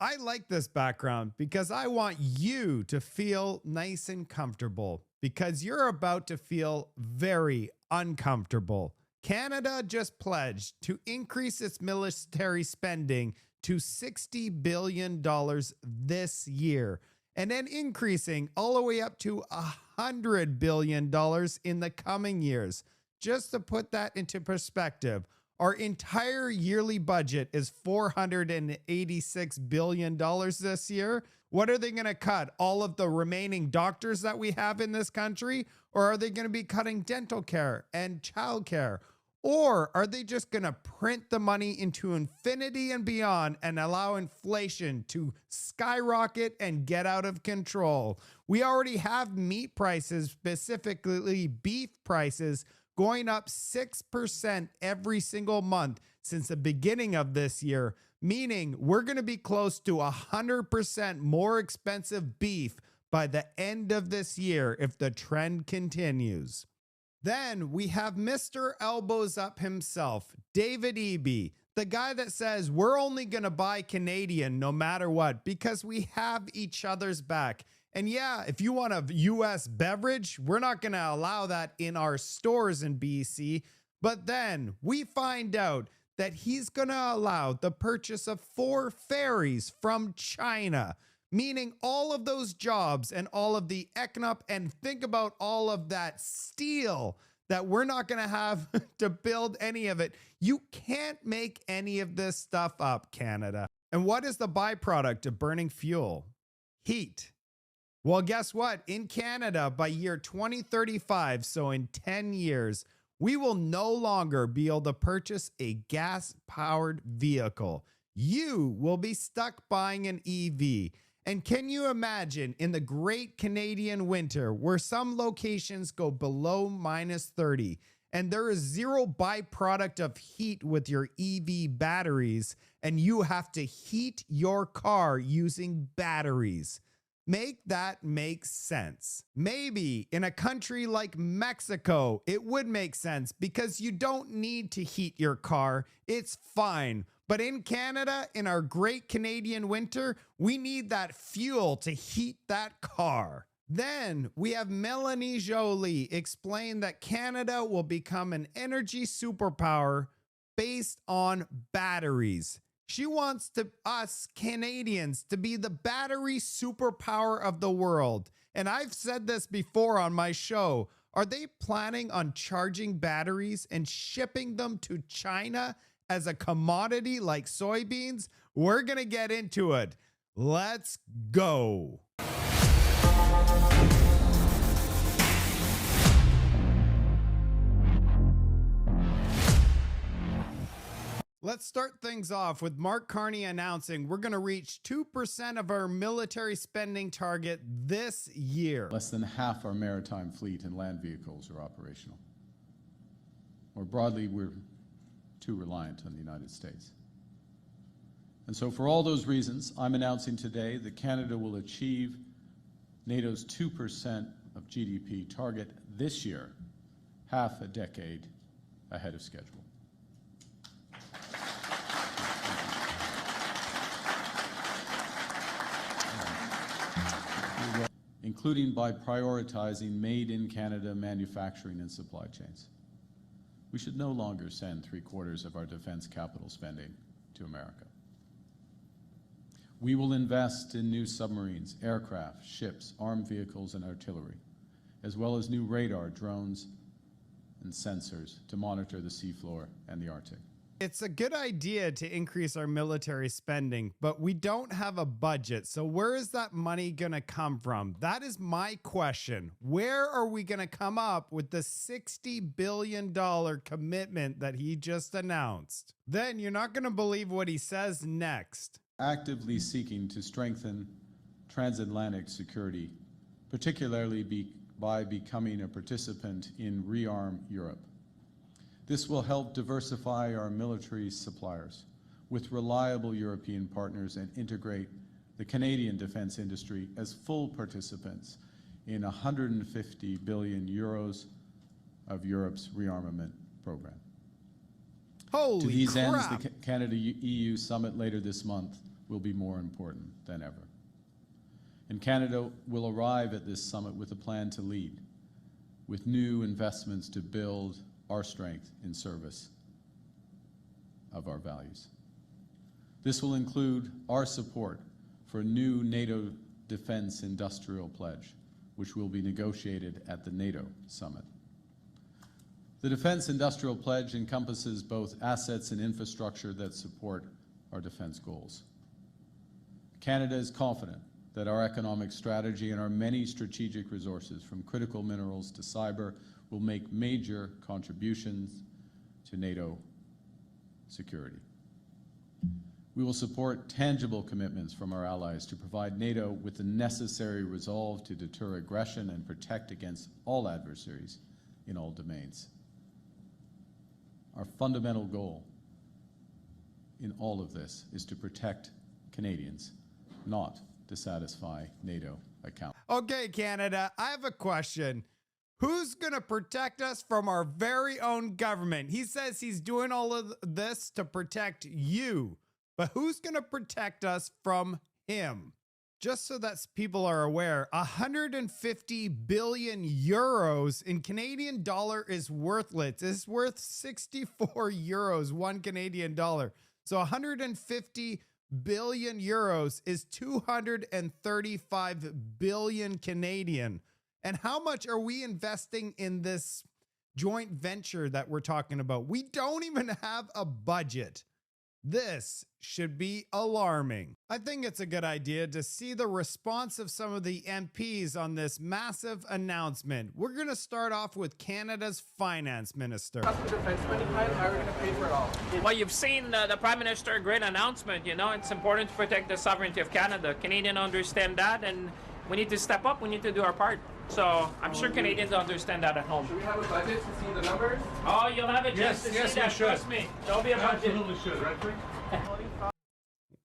I like this background because I want you to feel nice and comfortable because you're about to feel very uncomfortable. Canada just pledged to increase its military spending to $60 billion this year, and then increasing all the way up to $100 billion in the coming years. Just to put that into perspective, our entire yearly budget is $486 billion this year. What are they going to cut? All of the remaining doctors that we have in this country? Or are they going to be cutting dental care and childcare? Or are they just going to print the money into infinity and beyond and allow inflation to skyrocket and get out of control? We already have meat prices, specifically beef prices, going up 6% every single month since the beginning of this year, meaning we're going to be close to 100% more expensive beef by the end of this year if the trend continues. Then we have Mr. Elbows Up himself, David Eby, the guy that says we're only going to buy Canadian no matter what because we have each other's back. And yeah, if you want a US beverage, we're not going to allow that in our stores in BC. But then we find out that he's going to allow the purchase of 4 ferries from China, meaning all of those jobs and all of the economic, and think about all of that steel that we're not going to have to build any of it. You can't make any of this stuff up, Canada. And what is the byproduct of burning fuel? Heat. Well, guess what? In Canada, by year 2035, so in 10 years, we will no longer be able to purchase a gas-powered vehicle. You will be stuck buying an EV. And can you imagine in the great Canadian winter where some locations go below -30 and there is zero byproduct of heat with your EV batteries and you have to heat your car using batteries? Make that make sense. Maybe in a country like Mexico, it would make sense because you don't need to heat your car. It's fine. But in Canada, in our great Canadian winter, we need that fuel to heat that car. Then we have Melanie Joly explain that Canada will become an energy superpower based on batteries. She wants us Canadians to be the battery superpower of the world. And I've said this before on my show. Are they planning on charging batteries and shipping them to China as a commodity like soybeans? We're going to get into it. Let's go. Let's start things off with Mark Carney announcing we're going to reach 2% of our military spending target this year. Less than half our maritime fleet and land vehicles are operational. More broadly, we're too reliant on the United States. And so for all those reasons, I'm announcing today that Canada will achieve NATO's 2% of GDP target this year, half a decade ahead of schedule. Including by prioritizing made-in-Canada manufacturing and supply chains. We should no longer send 3/4 of our defense capital spending to America. We will invest in new submarines, aircraft, ships, armed vehicles, and artillery, as well as new radar, drones, and sensors to monitor the seafloor and the Arctic. It's a good idea to increase our military spending, but we don't have a budget. So where is that money going to come from? That is my question. Where are we going to come up with the $60 billion commitment that he just announced? Then you're not going to believe what he says next. Actively seeking to strengthen transatlantic security, particularly by becoming a participant in ReArm Europe. This will help diversify our military suppliers with reliable European partners and integrate the Canadian defense industry as full participants in 150 billion euros of Europe's rearmament program. Holy To these crap. ends, the Canada-EU summit later this month will be more important than ever. And Canada will arrive at this summit with a plan to lead, with new investments to build our strength in service of our values. This will include our support for a new NATO defense industrial pledge, which will be negotiated at the NATO summit. The defense industrial pledge encompasses both assets and infrastructure that support our defense goals. Canada is confident that our economic strategy and our many strategic resources, from critical minerals to cyber, will make major contributions to NATO security. We will support tangible commitments from our allies to provide NATO with the necessary resolve to deter aggression and protect against all adversaries in all domains. Our fundamental goal in all of this is to protect Canadians, not to satisfy NATO accounts. Okay, Canada, I have a question. Who's going to protect us from our very own government? He says he's doing all of this to protect you, but who's going to protect us from him? Just so that people are aware, 150 billion euros in Canadian dollar is worthless. It's worth 64 euros, one Canadian dollar. So 150 billion euros is 235 billion Canadian. And how much are we investing in this joint venture that we're talking about? We don't even have a budget. This should be alarming. I think it's a good idea to see the response of some of the MPs on this massive announcement. We're going to start off with Canada's finance minister. Defense spending plan, how are we going to pay for it all? Well, you've seen the Prime Minister, great announcement. You know, it's important to protect the sovereignty of Canada. Canadians understand that, and we need to step up. We need to do our part. So I'm sure Canadians understand that at home. Should we have a budget to see the numbers? Oh, you'll have a chance to see that. Trust me. There'll be a budget. Absolutely should, right, Frank?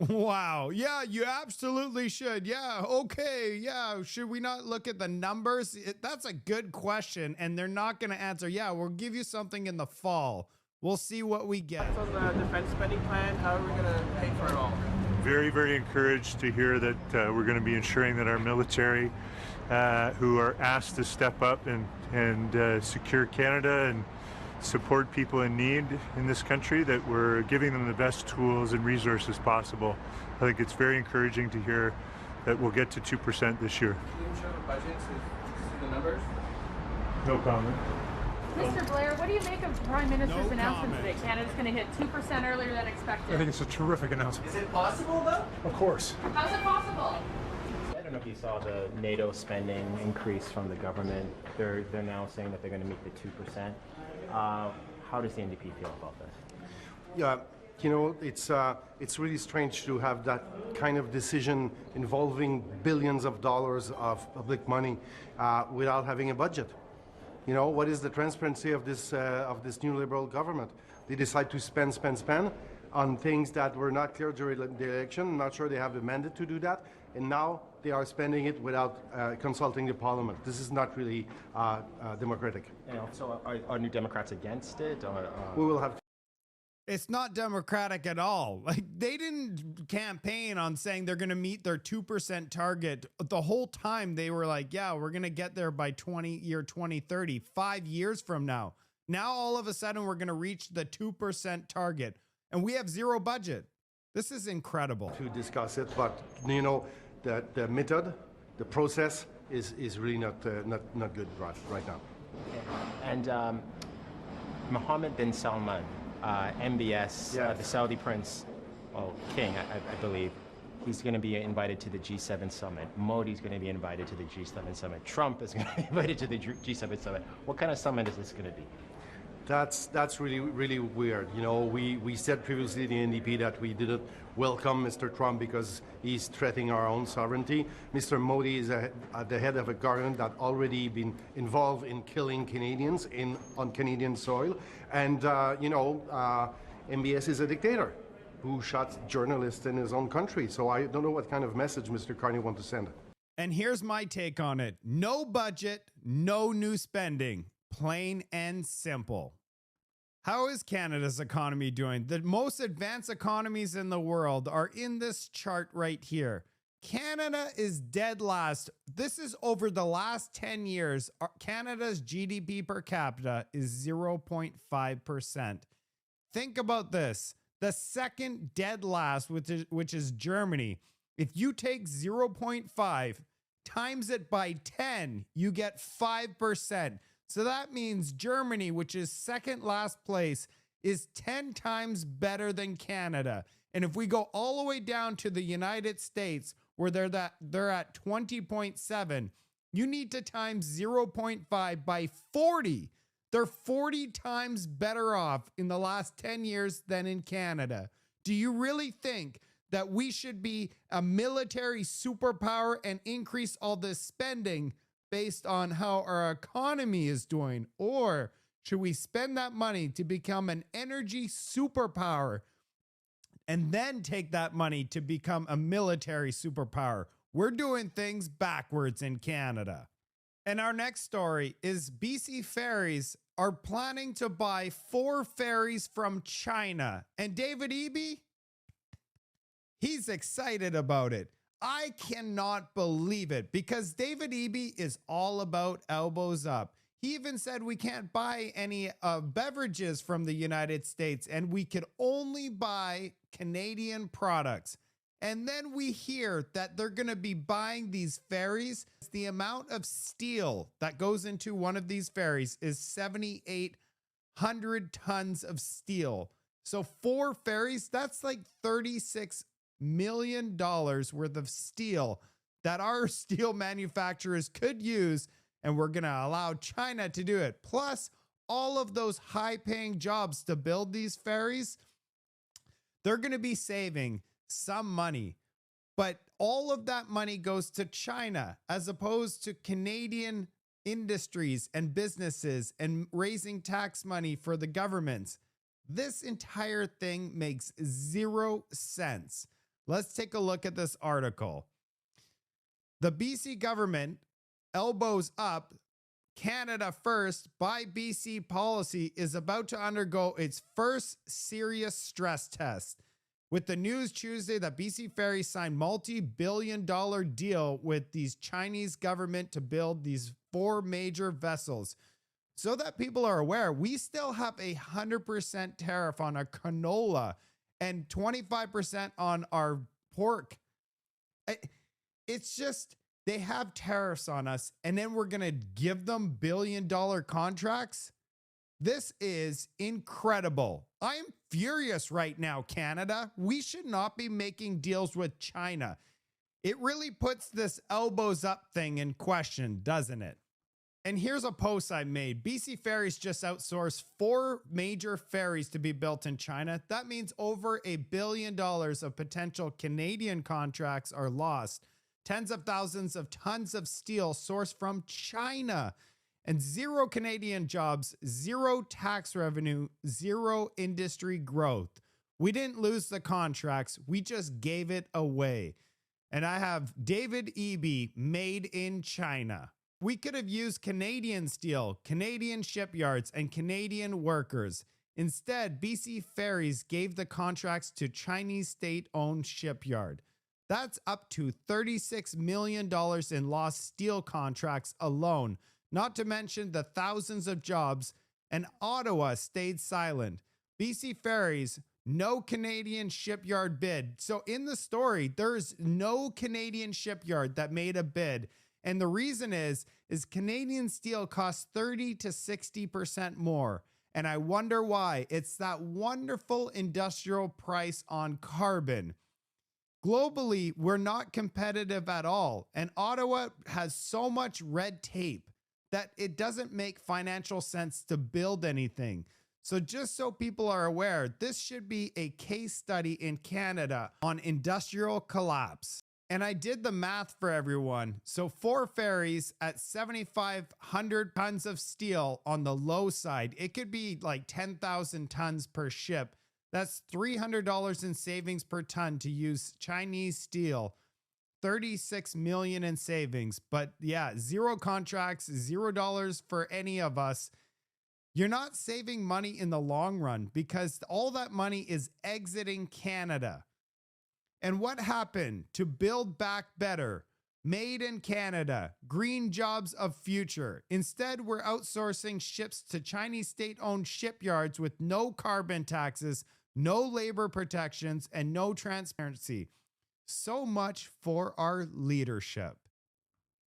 Wow. Yeah, you absolutely should. Yeah. Okay. Yeah. Should we not look at the numbers? That's a good question. And they're not going to answer. Yeah, we'll give you something in the fall. We'll see what we get. So the defense spending plan, how are we going to pay for it all? Very, very encouraged to hear that we're going to be ensuring that our military, who are asked to step up and secure Canada and support people in need in this country, that we're giving them the best tools and resources possible. I think it's very encouraging to hear that we'll get to 2% this year. Can you show the budget to see the numbers? No comment. Mr. Blair, what do you make of the Prime Minister's announcement today? Canada's going to hit 2% earlier than expected. I think it's a terrific announcement. Is it possible, though? Of course. How's it possible? I don't know if you saw the NATO spending increase from the government. They're now saying that they're going to meet the 2%. How does the NDP feel about this? Yeah, you know, it's really strange to have that kind of decision involving billions of dollars of public money without having a budget. You know, what is the transparency of this new Liberal government? They decide to spend on things that were not clear during the election. I'm not sure they have a mandate to do that. And now they are spending it without consulting the parliament. This is not really democratic. And so are New Democrats against it? We will have to. It's not democratic at all. Like, they didn't campaign on saying they're going to meet their 2% target. The whole time they were like, yeah, we're going to get there by 2030, 5 years from now. Now, all of a sudden, we're going to reach the 2% target, and we have zero budget. This is incredible. To discuss it, but you know, the method, the process is really not good right now. And Mohammed bin Salman, MBS, Yes. the Saudi prince, well, king, I believe, he's going to be invited to the G7 summit. Modi's going to be invited to the G7 summit. Trump is going to be invited to the G7 summit. What kind of summit is this going to be? That's really weird. You know, we said previously in the NDP that we didn't welcome Mr. Trump because he's threatening our own sovereignty. Mr. Modi is at the head of a government that already been involved in killing Canadians on Canadian soil, and MBS is a dictator who shot journalists in his own country. So I don't know what kind of message Mr. Carney wants to send. And here's my take on it. No budget, no new spending. Plain and simple. How is Canada's economy doing? The most advanced economies in the world are in this chart right here. Canada is dead last. This is over the last 10 years. Canada's GDP per capita is 0.5%. Think about this. The second dead last, which is Germany. If you take 0.5 times it by 10, you get 5%. So that means Germany, which is second last place, is 10 times better than Canada. And if we go all the way down to the United States, where they're at 20.7, you need to times 0.5 by 40. They're 40 times better off in the last 10 years than in Canada. Do you really think that we should be a military superpower and increase all this spending based on how our economy is doing? Or should we spend that money to become an energy superpower and then take that money to become a military superpower? We're doing things backwards in Canada. And our next story is BC Ferries are planning to buy 4 ferries from China. And David Eby, he's excited about it. I cannot believe it, because David Eby is all about elbows up. He even said we can't buy any beverages from the United States and we could only buy Canadian products. And then we hear that they're going to be buying these ferries. The amount of steel that goes into one of these ferries is 7,800 tons of steel. So 4 ferries, that's like $36 million worth of steel that our steel manufacturers could use. And we're going to allow China to do it. Plus, all of those high-paying jobs to build these ferries, they're going to be saving some money. But all of that money goes to China as opposed to Canadian industries and businesses and raising tax money for the governments. This entire thing makes 0 sense. Let's take a look at this article. The BC government elbows up, Canada first, buy BC policy is about to undergo its first serious stress test. With the news Tuesday that BC Ferry signed multi-billion-dollar deal with these Chinese government to build these 4 major vessels. So that people are aware, we still have a 100% tariff on our canola and 25% on our pork. It's just, they have tariffs on us, and then we're going to give them billion-dollar contracts? This is incredible. I'm furious right now, Canada. We should not be making deals with China. It really puts this elbows up thing in question, doesn't it? And here's a post I made. BC Ferries just outsourced 4 major ferries to be built in China. That means over $1 billion of potential Canadian contracts are lost. Tens of thousands of tons of steel sourced from China. And 0 Canadian jobs, 0 tax revenue, 0 industry growth. We didn't lose the contracts. We just gave it away. And I have David Eby, made in China. We could have used Canadian steel, Canadian shipyards, and Canadian workers. Instead, BC Ferries gave the contracts to Chinese state-owned shipyard. That's up to $36 million in lost steel contracts alone, not to mention the thousands of jobs, and Ottawa stayed silent. BC Ferries, no Canadian shipyard bid. So in the story, there's no Canadian shipyard that made a bid. And the reason is Canadian steel costs 30 to 60% more. And I wonder why. It's that wonderful industrial price on carbon. Globally, we're not competitive at all. And Ottawa has so much red tape that it doesn't make financial sense to build anything. So just so people are aware, this should be a case study in Canada on industrial collapse. And I did the math for everyone. So 4 ferries at 7,500 tons of steel on the low side, it could be like 10,000 tons per ship. That's $300 in savings per ton to use Chinese steel. 36 million in savings. But yeah, 0 contracts, $0 for any of us. You're not saving money in the long run because all that money is exiting Canada. And what happened to Build Back Better? Made in Canada, green jobs of future. Instead, we're outsourcing ships to Chinese state-owned shipyards with no carbon taxes, no labor protections, and no transparency. So much for our leadership.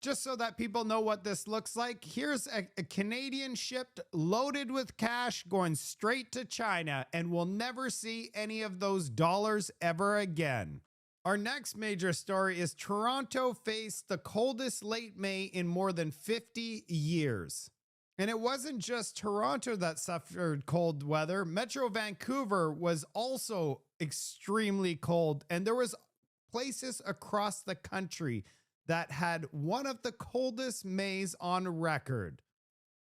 Just so that people know what this looks like, here's a Canadian ship loaded with cash going straight to China, and we'll never see any of those dollars ever again. Our next major story is Toronto faced the coldest late May in more than 50 years. And it wasn't just Toronto that suffered cold weather. Metro Vancouver was also extremely cold, and there was places across the country that had one of the coldest Mays on record.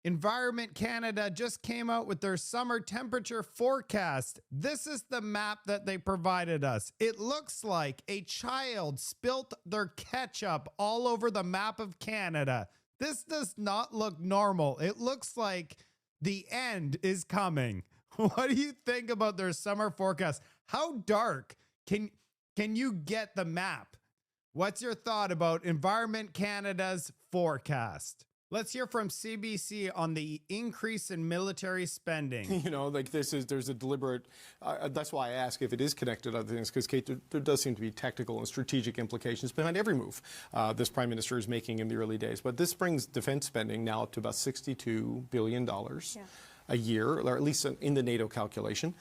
Environment Canada just came out with their summer temperature forecast. This is the map that they provided us. It looks like a child spilt their ketchup all over the map of Canada. This does not look normal. It looks like the end is coming. What do you think about their summer forecast? How dark can you get the map? What's your thought about Environment Canada's forecast? Let's hear from CBC on the increase in military spending. You know, like there's a deliberate, that's why I ask if it is connected to other things, because Kate, there does seem to be technical and strategic implications behind every move this Prime Minister is making in the early days. But this brings defense spending now up to about $62 billion a year, or at least in the NATO calculation.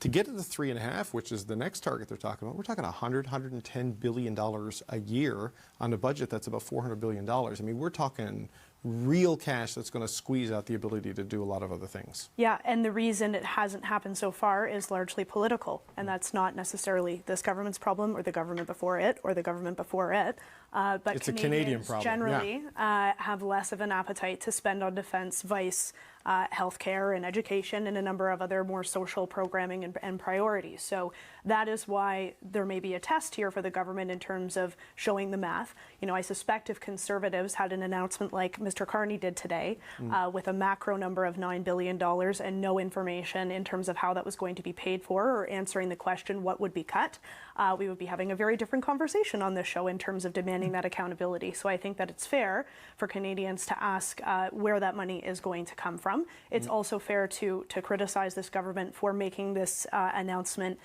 To get to the 3.5, which is the next target they're talking about, we're talking $110 billion a year on a budget that's about $400 billion. I mean, we're talking real cash that's going to squeeze out the ability to do a lot of other things. Yeah, and the reason it hasn't happened so far is largely political, and that's not necessarily this government's problem or the government before it or the government before it. But it's Canadians a Canadian problem. Generally have less of an appetite to spend on defense, vice healthcare and education and a number of other more social programming and priorities. So that is why there may be a test here for the government in terms of showing the math. You know, I suspect if Conservatives had an announcement like Mr. Carney did today with a macro number of $9 billion and no information in terms of how that was going to be paid for or answering the question what would be cut, we would be having a very different conversation on this show in terms of demanding that accountability. So I think that it's fair for Canadians to ask where that money is going to come from. It's also fair to criticize this government for making this announcement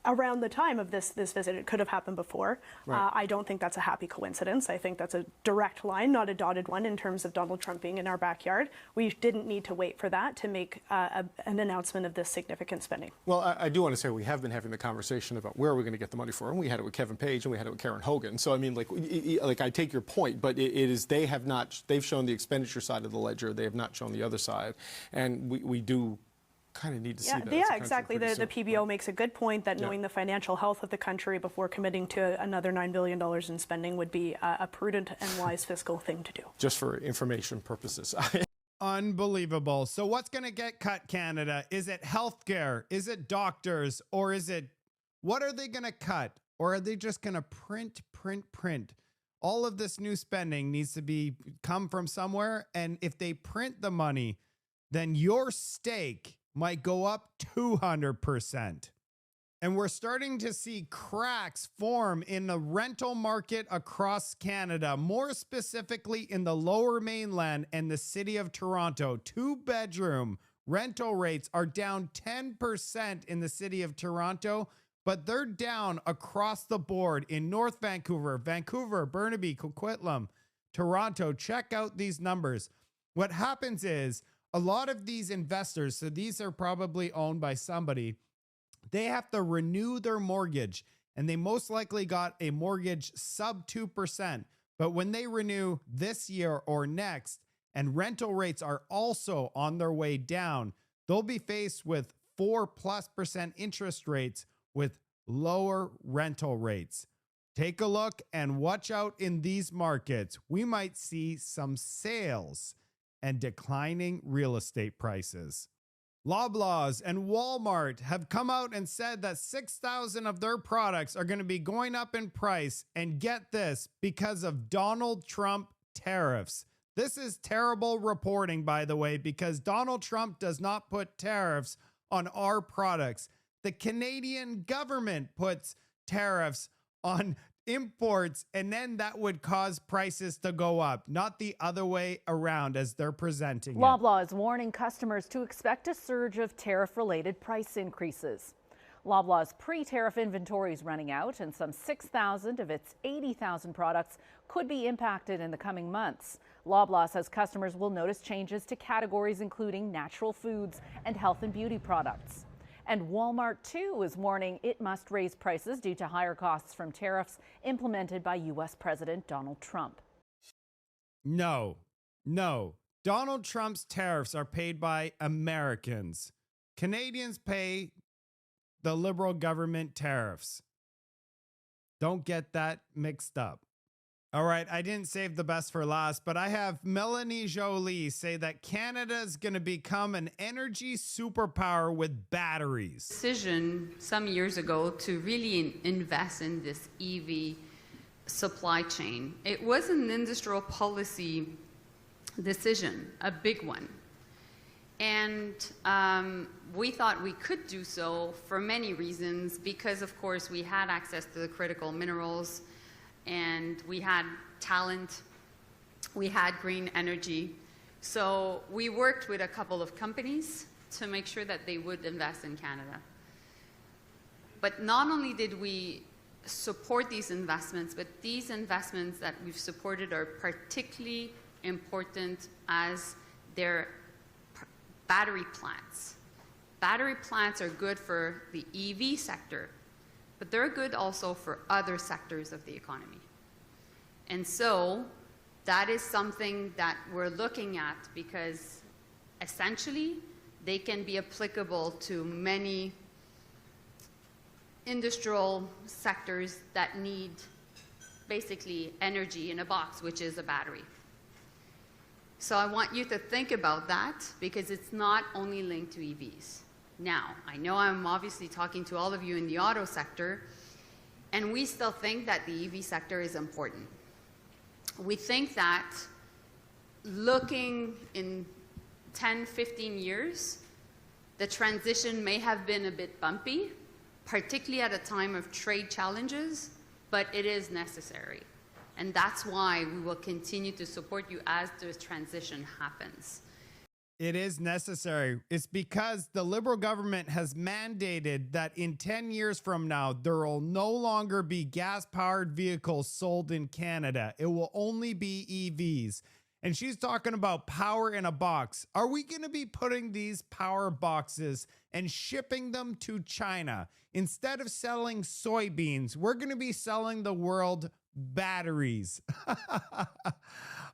around the time of this visit. It could have happened before. Right. I don't think that's a happy coincidence. I think that's a direct line, not a dotted one, in terms of Donald Trump being in our backyard. We didn't need to wait for that to make an announcement of this significant spending. Well, I do want to say we have been having the conversation about where are we going to get the money for, and we had it with Kevin Page and we had it with Karen Hogan. So I mean, like I take your point, but it is they've shown the expenditure side of the ledger. They have not shown the other side, and we do kind of need to see that. Yeah, exactly. The PBO makes a good point that knowing the financial health of the country before committing to another $9 billion in spending would be a prudent and wise fiscal thing to do. Just for information purposes. Unbelievable. So what's going to get cut, Canada? Is it healthcare? Is it doctors? Or is it, what are they going to cut? Or are they just going to print? All of this new spending needs to come from somewhere. And if they print the money, then your stake might go up 200%. And we're starting to see cracks form in the rental market across Canada, more specifically in the Lower Mainland and the city of Toronto. 2-bedroom rental rates are down 10% in the city of Toronto, but they're down across the board in North Vancouver, Burnaby, Coquitlam, Toronto. Check out these numbers. What happens is, a lot of these investors, so these are probably owned by somebody, they have to renew their mortgage, and they most likely got a mortgage sub 2%. But when they renew this year or next, and rental rates are also on their way down, they'll be faced with 4+% interest rates with lower rental rates. Take a look and watch out in these markets. We might see some sales and declining real estate prices. Loblaws and Walmart have come out and said that 6,000 of their products are going to be going up in price. And get this, because of Donald Trump tariffs. This is terrible reporting, by the way, because Donald Trump does not put tariffs on our products. The Canadian government puts tariffs on imports, and then that would cause prices to go up, not the other way around as they're presenting it. Loblaw is warning customers to expect a surge of tariff-related price increases. Loblaw's pre-tariff inventory is running out, and some 6,000 of its 80,000 products could be impacted in the coming months. Loblaw says customers will notice changes to categories including natural foods and health and beauty products. And Walmart, too, is warning it must raise prices due to higher costs from tariffs implemented by U.S. President Donald Trump. No. Donald Trump's tariffs are paid by Americans. Canadians pay the Liberal government tariffs. Don't get that mixed up. All right, I didn't save the best for last, but I have Melanie Joly say that Canada is going to become an energy superpower with batteries. Decision some years ago to really invest in this EV supply chain. It was an industrial policy decision, a big one. And we thought we could do so for many reasons because, of course, we had access to the critical minerals, and we had talent, we had green energy. So we worked with a couple of companies to make sure that they would invest in Canada. But not only did we support these investments, but these investments that we've supported are particularly important as their battery plants. Battery plants are good for the EV sector, but they're good also for other sectors of the economy. And so that is something that we're looking at because essentially they can be applicable to many industrial sectors that need basically energy in a box, which is a battery. So I want you to think about that because it's not only linked to EVs. Now, I know I'm obviously talking to all of you in the auto sector, and we still think that the EV sector is important. We think that looking in 10, 15 years, the transition may have been a bit bumpy, particularly at a time of trade challenges, but it is necessary. And that's why we will continue to support you as the transition happens. It is necessary. It's because the Liberal government has mandated that in 10 years from now, there will no longer be gas-powered vehicles sold in Canada. It will only be EVs. And she's talking about power in a box. Are we going to be putting these power boxes and shipping them to China? Instead of selling soybeans, we're going to be selling the world batteries.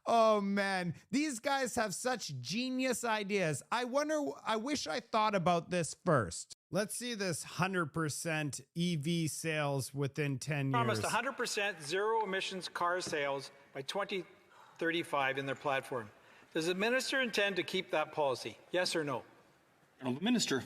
Oh man, these guys have such genius ideas. I wish I thought about this first. Let's see this 100% EV sales within 10 years. Promised 100% zero emissions car sales by 2035 in their platform. Does the minister intend to keep that policy? Yes or no? Minister.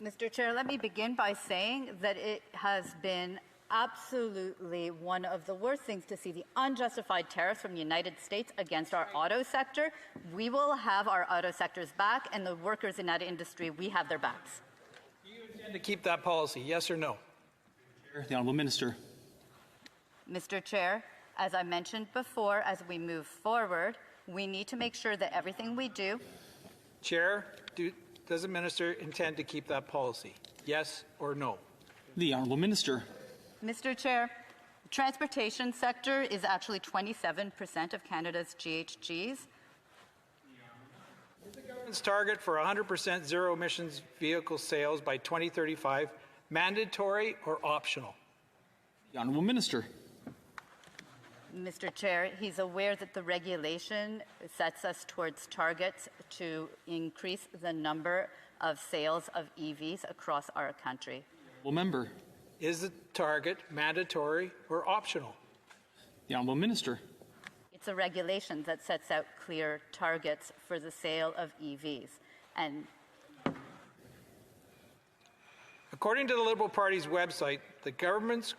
Mr. Chair, let me begin by saying that it has been absolutely one of the worst things to see the unjustified tariffs from the United States against our auto sector. We will have our auto sectors back, and the workers in that industry, we have their backs. Do you intend to keep that policy, yes or no? The Honourable Minister. Mr. Chair, as I mentioned before, as we move forward, we need to make sure that everything we do... Chair, does the minister intend to keep that policy, yes or no? The Honourable Minister. Mr. Chair, the transportation sector is actually 27% of Canada's GHGs. Is the government's target for 100% zero emissions vehicle sales by 2035 mandatory or optional? The Honourable Minister. Mr. Chair, he's aware that the regulation sets us towards targets to increase the number of sales of EVs across our country. Well, member. Is the target mandatory or optional? The Honourable Minister. It's a regulation that sets out clear targets for the sale of EVs. And according to the Liberal Party's website, the government's,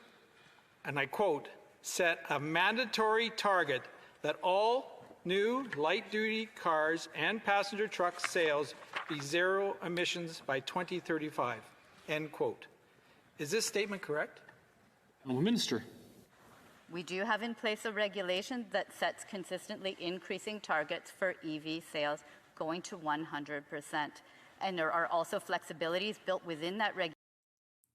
and I quote, set a mandatory target that all new light-duty cars and passenger truck sales be zero emissions by 2035, end quote. Is this statement correct? Honourable Minister. We do have in place a regulation that sets consistently increasing targets for EV sales going to 100%. And there are also flexibilities built within that regulation.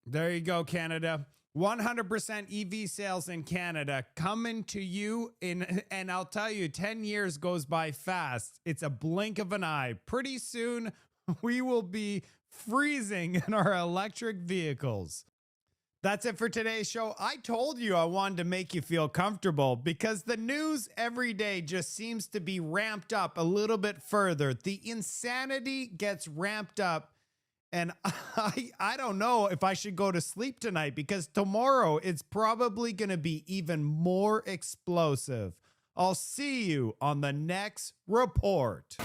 There you go, Canada. 100% EV sales in Canada coming to you and I'll tell you, 10 years goes by fast. It's a blink of an eye. Pretty soon, we will be freezing in our electric vehicles. That's it for today's show. I told you I wanted to make you feel comfortable because the news every day just seems to be ramped up a little bit further. The insanity gets ramped up. And I don't know if I should go to sleep tonight because tomorrow it's probably going to be even more explosive. I'll see you on the next report.